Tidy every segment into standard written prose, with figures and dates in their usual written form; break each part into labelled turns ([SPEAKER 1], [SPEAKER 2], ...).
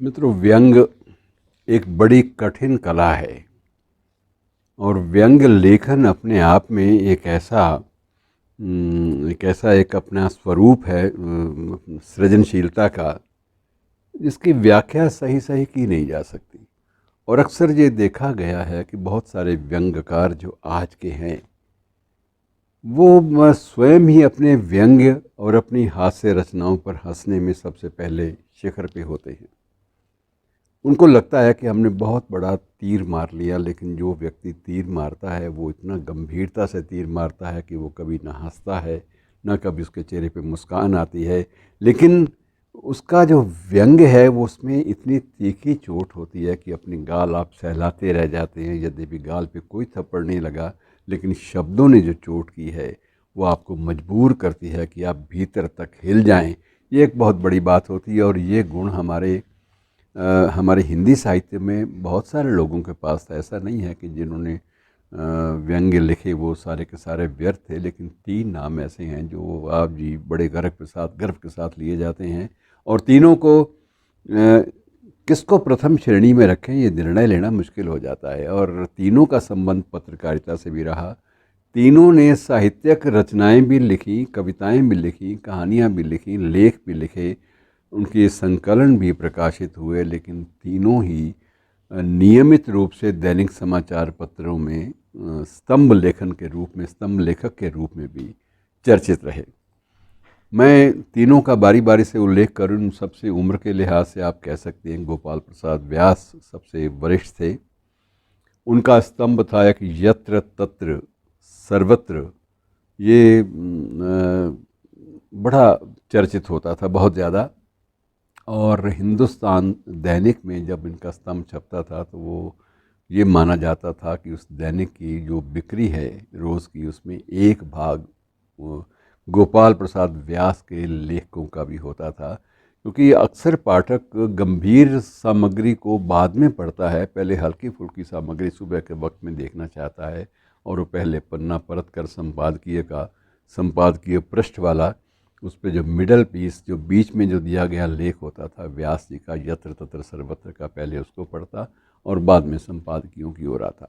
[SPEAKER 1] मित्रों, व्यंग एक बड़ी कठिन कला है और व्यंग लेखन अपने आप में एक अपना स्वरूप है सृजनशीलता का, जिसकी व्याख्या सही सही की नहीं जा सकती। और अक्सर ये देखा गया है कि बहुत सारे व्यंग्यकार जो आज के हैं वो स्वयं ही अपने व्यंग्य और अपनी हास्य रचनाओं पर हंसने में सबसे पहले शिखर पे होते हैं। उनको लगता है कि हमने बहुत बड़ा तीर मार लिया, लेकिन जो व्यक्ति तीर मारता है वो इतना गंभीरता से तीर मारता है कि वो कभी ना हंसता है, ना कभी उसके चेहरे पे मुस्कान आती है। लेकिन उसका जो व्यंग है वो उसमें इतनी तीखी चोट होती है कि अपनी गाल आप सहलाते रह जाते हैं। यद्यपि गाल पे कोई थप्पड़ नहीं लगा, लेकिन शब्दों ने जो चोट की है वो आपको मजबूर करती है कि आप भीतर तक हिल जाएं। ये एक बहुत बड़ी बात होती है और ये गुण हमारे हिंदी साहित्य में बहुत सारे लोगों के पास था। ऐसा नहीं है कि जिन्होंने व्यंग्य लिखे वो सारे के सारे व्यर्थ थे, लेकिन 3 नाम ऐसे हैं जो आप जी बड़े गर्व के साथ लिए जाते हैं। और तीनों को किसको प्रथम श्रेणी में रखें ये निर्णय लेना मुश्किल हो जाता है। और तीनों का संबंध पत्रकारिता से भी रहा। तीनों ने साहित्यिक रचनाएं भी लिखी, कविताएं भी लिखी, कहानियां भी लिखी, लेख भी लिखे, उनके संकलन भी प्रकाशित हुए। लेकिन तीनों ही नियमित रूप से दैनिक समाचार पत्रों में स्तंभ लेखक के रूप में भी चर्चित रहे। मैं तीनों का बारी बारी से उल्लेख करूं। सबसे उम्र के लिहाज से आप कह सकते हैं गोपाल प्रसाद व्यास सबसे वरिष्ठ थे। उनका स्तंभ था एक यत्र तत्र सर्वत्र। ये बड़ा चर्चित होता था, बहुत ज़्यादा। और हिंदुस्तान दैनिक में जब इनका स्तंभ छपता था तो वो ये माना जाता था कि उस दैनिक की जो बिक्री है रोज़ की, उसमें एक भाग वो गोपाल प्रसाद व्यास के लेखकों का भी होता था। क्योंकि अक्सर पाठक गंभीर सामग्री को बाद में पढ़ता है, पहले हल्की फुल्की सामग्री सुबह के वक्त में देखना चाहता है और वो पहले पन्ना परत कर संपादकीय पृष्ठ वाला, उस पर जो मिडल पीस, जो बीच में जो दिया गया लेख होता था व्यास जी का यत्र तत्र सर्वत्र का, पहले उसको पढ़ता और बाद में संपादकियों की ओर आता।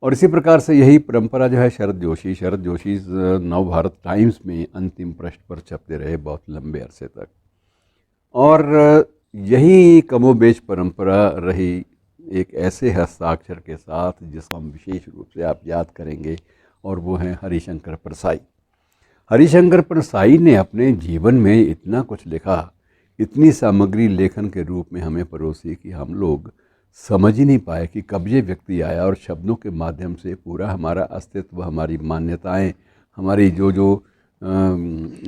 [SPEAKER 1] और इसी प्रकार से यही परंपरा जो है शरद जोशी नवभारत टाइम्स में अंतिम पृष्ठ पर छपते रहे बहुत लंबे अरसे तक। और यही कमोबेश परंपरा रही एक ऐसे हस्ताक्षर के साथ जिसको हम विशेष रूप से आप याद करेंगे, और वो हैं हरिशंकर परसाई। हरिशंकर परसाई ने अपने जीवन में इतना कुछ लिखा, इतनी सामग्री लेखन के रूप में हमें परोसी कि हम लोग समझ ही नहीं पाए कि कब ये व्यक्ति आया और शब्दों के माध्यम से पूरा हमारा अस्तित्व, हमारी मान्यताएं, हमारी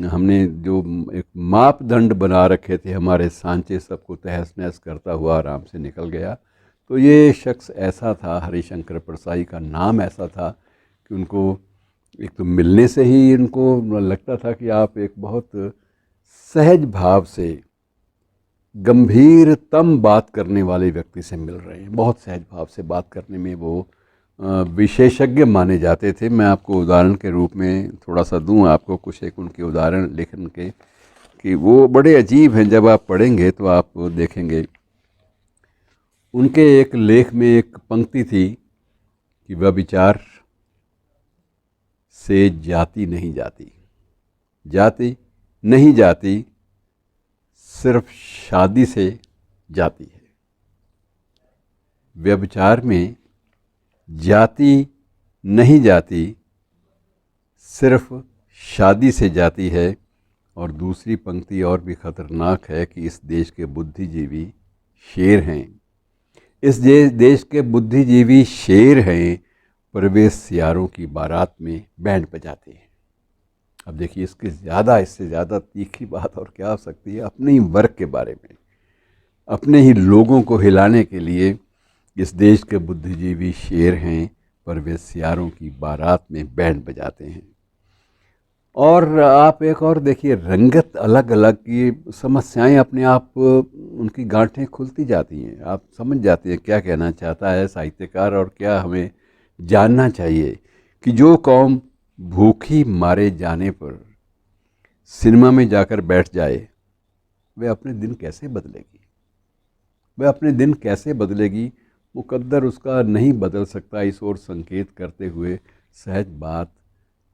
[SPEAKER 1] हमने जो एक मापदंड बना रखे थे, हमारे सांचे, सबको तहस नहस करता हुआ आराम से निकल गया। तो ये शख्स ऐसा था, हरिशंकर परसाई का नाम ऐसा था कि उनको एक तो मिलने से ही इनको लगता था कि आप एक बहुत सहज भाव से गंभीरतम बात करने वाले व्यक्ति से मिल रहे हैं। बहुत सहज भाव से बात करने में वो विशेषज्ञ माने जाते थे। मैं आपको उदाहरण के रूप में थोड़ा सा दूं आपको कुछ एक उनके उदाहरण लेखन के, कि वो बड़े अजीब हैं। जब आप पढ़ेंगे तो आप देखेंगे उनके एक लेख में एक पंक्ति थी कि वह विचार से जाति नहीं जाती, जाति नहीं जाती, सिर्फ शादी से जाती है। व्यभिचार में जाति नहीं जाती, सिर्फ शादी से जाती है। और दूसरी पंक्ति और भी खतरनाक है कि इस देश के बुद्धिजीवी शेर हैं, इस देश के बुद्धिजीवी शेर हैं, पर वे सियारों की बारात में बैंड बजाते हैं। अब देखिए, इससे ज़्यादा तीखी बात और क्या हो सकती है। अपने ही वर्ग के बारे में, अपने ही लोगों को हिलाने के लिए इस देश के बुद्धिजीवी शेर हैं, पर वे सियारों की बारात में बैंड बजाते हैं। और आप एक और देखिए, रंगत अलग अलग की समस्याएं अपने आप उनकी गांठें खुलती जाती हैं। आप समझ जाते हैं क्या कहना चाहता है साहित्यकार और क्या हमें जानना चाहिए कि जो कौम भूखी मारे जाने पर सिनेमा में जाकर बैठ जाए, वे अपने दिन कैसे बदलेगी। वह अपने दिन कैसे बदलेगी मुकद्दर उसका नहीं बदल सकता, इस ओर संकेत करते हुए सहज बात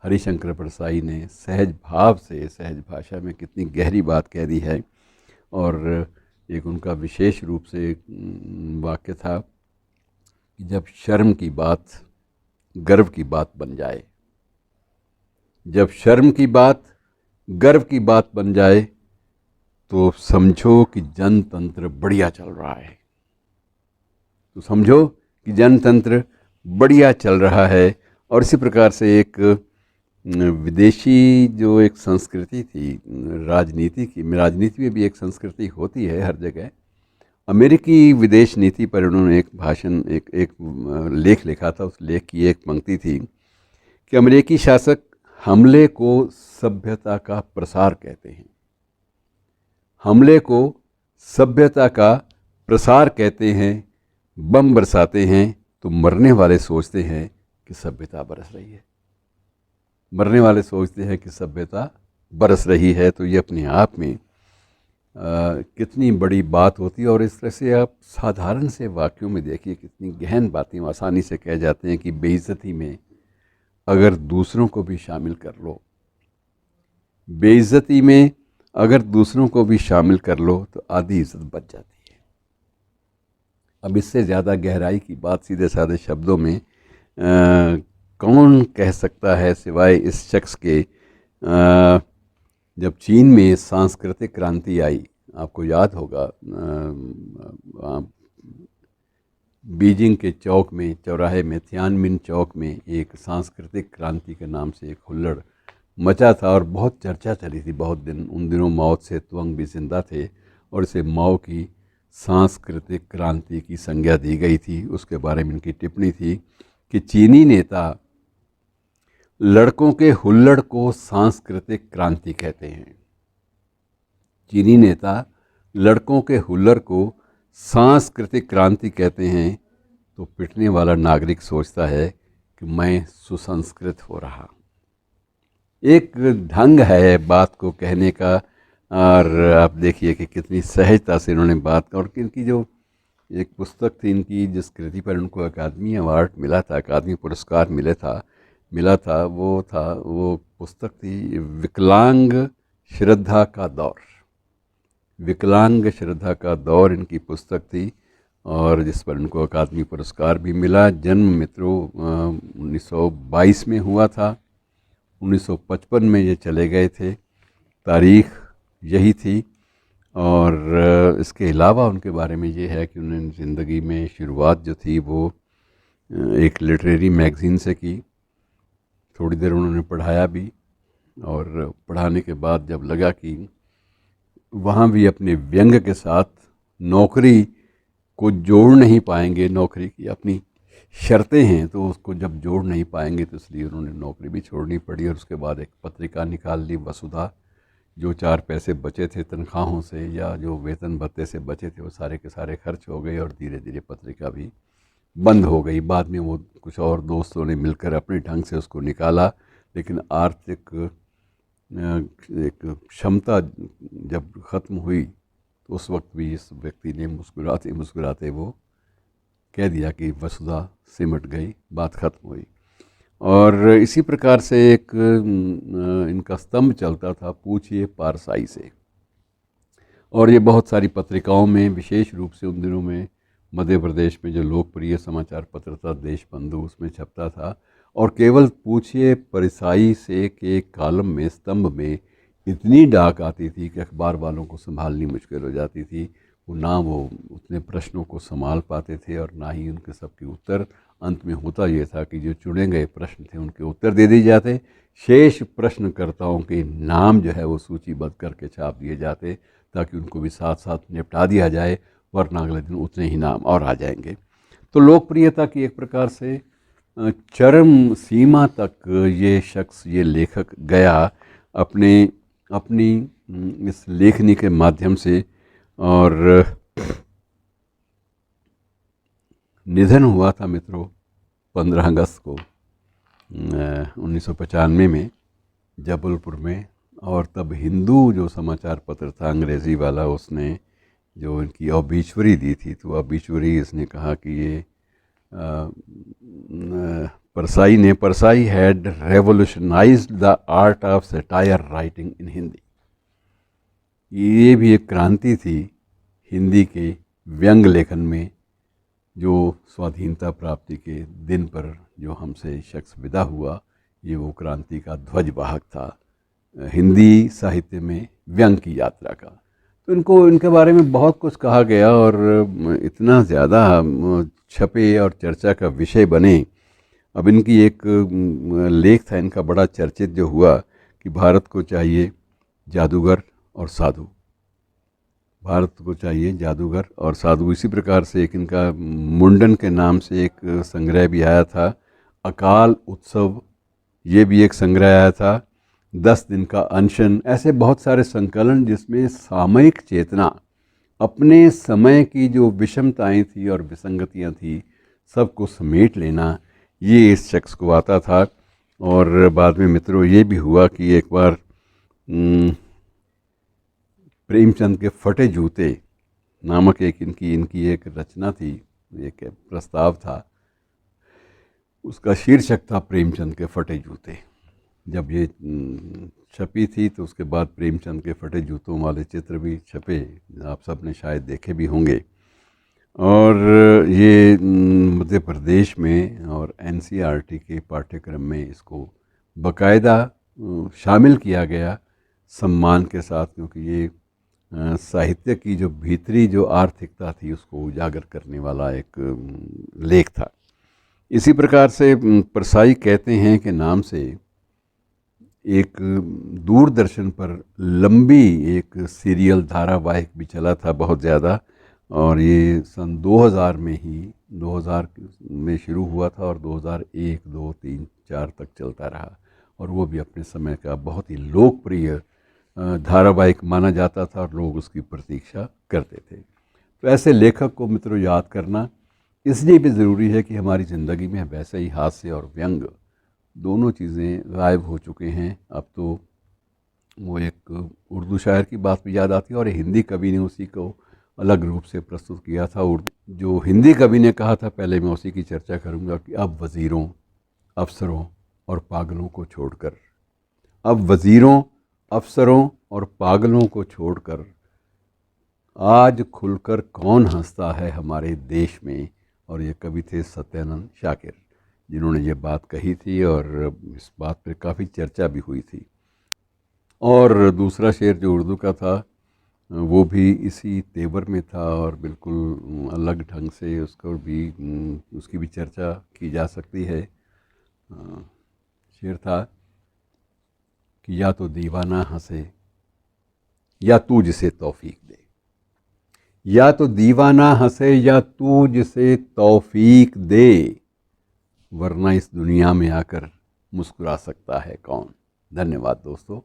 [SPEAKER 1] हरिशंकर परसाई ने सहज भाव से सहज भाषा में कितनी गहरी बात कह दी है। और एक उनका विशेष रूप से वाक्य था कि जब शर्म की बात गर्व की बात बन जाए, जब शर्म की बात गर्व की बात बन जाए तो समझो कि जनतंत्र बढ़िया चल रहा है, तो समझो कि जनतंत्र बढ़िया चल रहा है। और इसी प्रकार से एक विदेशी जो एक संस्कृति थी राजनीति की, राजनीति में भी एक संस्कृति होती है हर जगह, अमेरिकी विदेश नीति पर उन्होंने एक भाषण एक लेख लिखा था। उस लेख की एक पंक्ति थी कि अमेरिकी शासक हमले को सभ्यता का प्रसार कहते हैं, हमले को सभ्यता का प्रसार कहते हैं, बम बरसाते हैं तो मरने वाले सोचते हैं कि सभ्यता बरस रही है, मरने वाले सोचते हैं कि सभ्यता बरस रही है। तो ये अपने आप में कितनी बड़ी बात होती है। और इस तरह से आप साधारण से वाक्यों में देखिए कितनी गहन बातें आसानी से कह जाते हैं कि बेइज्जती में अगर दूसरों को भी शामिल कर लो, बेइज्जती में अगर दूसरों को भी शामिल कर लो तो आधी इज्जत बच जाती है। अब इससे ज़्यादा गहराई की बात सीधे साधे शब्दों में कौन कह सकता है सिवाय इस शख्स के। जब चीन में सांस्कृतिक क्रांति आई, आपको याद होगा, बीजिंग के चौक में, चौराहे में, तियानमिन चौक में एक सांस्कृतिक क्रांति के नाम से एक हुल्लड़ मचा था और बहुत चर्चा चली थी बहुत दिन। उन दिनों माओ से तुंग भी जिंदा थे और इसे माओ की सांस्कृतिक क्रांति की संज्ञा दी गई थी। उसके बारे में इनकी टिप्पणी थी कि चीनी नेता लड़कों के हुल्लड़ को सांस्कृतिक क्रांति कहते हैं, चीनी नेता लड़कों के हुल्लड़ को सांस्कृतिक क्रांति कहते हैं तो पिटने वाला नागरिक सोचता है कि मैं सुसंस्कृत हो रहा। एक ढंग है बात को कहने का। और आप देखिए कि कितनी सहजता से इन्होंने बात, और इनकी जो एक पुस्तक थी इनकी जिस कृति पर उनको अकादमी अवार्ड मिला था, अकादमी पुरस्कार मिला था वो पुस्तक थी विकलांग श्रद्धा का दौर। विकलांग श्रद्धा का दौर इनकी पुस्तक थी और जिस पर इनको अकादमी पुरस्कार भी मिला। जन्म मित्रों 1922 में हुआ था, 1955 में ये चले गए थे, तारीख यही थी। और इसके अलावा उनके बारे में ये है कि उन्होंने ज़िंदगी में शुरुआत जो थी वो एक लिटरेरी मैगज़ीन से की। थोड़ी देर उन्होंने पढ़ाया भी और पढ़ाने के बाद जब लगा कि वहाँ भी अपने व्यंग के साथ नौकरी को जोड़ नहीं पाएंगे, नौकरी की अपनी शर्तें हैं तो उसको जब जोड़ नहीं पाएंगे तो इसलिए उन्होंने नौकरी भी छोड़नी पड़ी। और उसके बाद एक पत्रिका निकाल ली वसुधा। जो 4 पैसे बचे थे तनख्वाहों से या जो वेतन भत्ते से बचे थे वो सारे के सारे खर्च हो गए और धीरे धीरे पत्रिका भी बंद हो गई। बाद में वो कुछ और दोस्तों ने मिलकर अपने ढंग से उसको निकाला, लेकिन आर्थिक एक क्षमता जब ख़त्म हुई तो उस वक्त भी इस व्यक्ति ने मुस्कुराते मुस्कुराते वो कह दिया कि वसुधा सिमट गई, बात ख़त्म हुई। और इसी प्रकार से एक इनका स्तंभ चलता था, पूछिए पारसाई से। और ये बहुत सारी पत्रिकाओं में, विशेष रूप से उन दिनों में मध्य प्रदेश में जो लोकप्रिय समाचार पत्र था देशबंधु, उसमें छपता था। और केवल पूछिए परसाई से के कॉलम में, स्तंभ में इतनी डाक आती थी कि अखबार वालों को संभालनी मुश्किल हो जाती थी। वो ना वो उतने प्रश्नों को संभाल पाते थे और ना ही उनके सबके उत्तर। अंत में होता ये था कि जो चुने गए प्रश्न थे उनके उत्तर दे दिए जाते, शेष प्रश्नकर्ताओं के नाम जो है वो सूचीबद्ध करके छाप दिए जाते ताकि उनको भी साथ साथ निपटा दिया जाए, वरना अगले दिन उतने ही नाम और आ जाएंगे। तो लोकप्रियता की एक प्रकार से चरम सीमा तक ये शख्स, ये लेखक गया अपनी इस लेखनी के माध्यम से। और निधन हुआ था मित्रों 15 अगस्त को 1995 में जबलपुर में। और तब हिंदू जो समाचार पत्र था अंग्रेज़ी वाला, उसने जो इनकी ऑबिचुअरी दी थी, तो ऑबिचुअरी इसने कहा कि ये Parsai had revolutionised the art of satire writing in Hindi. ये भी एक क्रांति थी हिंदी के व्यंग लेखन में, जो स्वाधीनता प्राप्ति के दिन पर जो हमसे शख्स विदा हुआ, ये वो क्रांति का ध्वजवाहक था हिंदी साहित्य में व्यंग की यात्रा का। तो इनके बारे में बहुत कुछ कहा गया और इतना ज़्यादा छपे और चर्चा का विषय बने। अब इनकी एक लेख था इनका बड़ा चर्चित जो हुआ कि भारत को चाहिए जादूगर और साधु, भारत को चाहिए जादूगर और साधु। इसी प्रकार से एक इनका मुंडन के नाम से एक संग्रह भी आया था, अकाल उत्सव, ये भी एक संग्रह आया था, 10 दिन का अनशन। ऐसे बहुत सारे संकलन जिसमें सामयिक चेतना, अपने समय की जो विषमताएं थी और विसंगतियां थी, सबको समेट लेना, ये इस शख्स को आता था। और बाद में मित्रों ये भी हुआ कि एक बार प्रेमचंद के फटे जूते नामक एक इनकी एक रचना थी, एक प्रस्ताव था, उसका शीर्षक था प्रेमचंद के फटे जूते। जब ये छपी थी तो उसके बाद प्रेमचंद के फटे जूतों वाले चित्र भी छपे, आप सब ने शायद देखे भी होंगे। और ये मध्य प्रदेश में और एनसीईआरटी के पाठ्यक्रम में इसको बाकायदा शामिल किया गया सम्मान के साथ, क्योंकि ये साहित्य की जो भीतरी जो आर्थिकता थी उसको उजागर करने वाला एक लेख था। इसी प्रकार से परसाई कहते हैं कि नाम से एक दूरदर्शन पर लंबी एक सीरियल धारावाहिक भी चला था बहुत ज़्यादा, और ये सन 2000 में शुरू हुआ था और 2001, 2, 3, 4 तक चलता रहा, और वो भी अपने समय का बहुत ही लोकप्रिय धारावाहिक माना जाता था और लोग उसकी प्रतीक्षा करते थे। तो ऐसे लेखक को मित्रों याद करना इसलिए भी ज़रूरी है कि हमारी ज़िंदगी में वैसे ही हास्य और व्यंग दोनों चीज़ें गायब हो चुके हैं। अब तो वो एक उर्दू शायर की बात भी याद आती है, और हिंदी कवि ने उसी को अलग रूप से प्रस्तुत किया था। जो हिंदी कवि ने कहा था, पहले मैं उसी की चर्चा करूँगा कि अब वज़ीरों, अफसरों और पागलों को छोड़कर, अब वज़ीरों, अफसरों और पागलों को छोड़कर आज खुलकर कौन हंसता है हमारे देश में। और ये कवि थे सत्यानंद शाकिर, जिन्होंने ये बात कही थी और इस बात पर काफ़ी चर्चा भी हुई थी। और दूसरा शेर जो उर्दू का था वो भी इसी तेवर में था और बिल्कुल अलग ढंग से उसकी भी चर्चा की जा सकती है। शेर था कि या तो दीवाना हंसे या तू जिसे तौफीक दे, या तो दीवाना हंसे या तू जिसे तौफीक दे, वरना इस दुनिया में आकर मुस्कुरा सकता है कौन। धन्यवाद दोस्तों।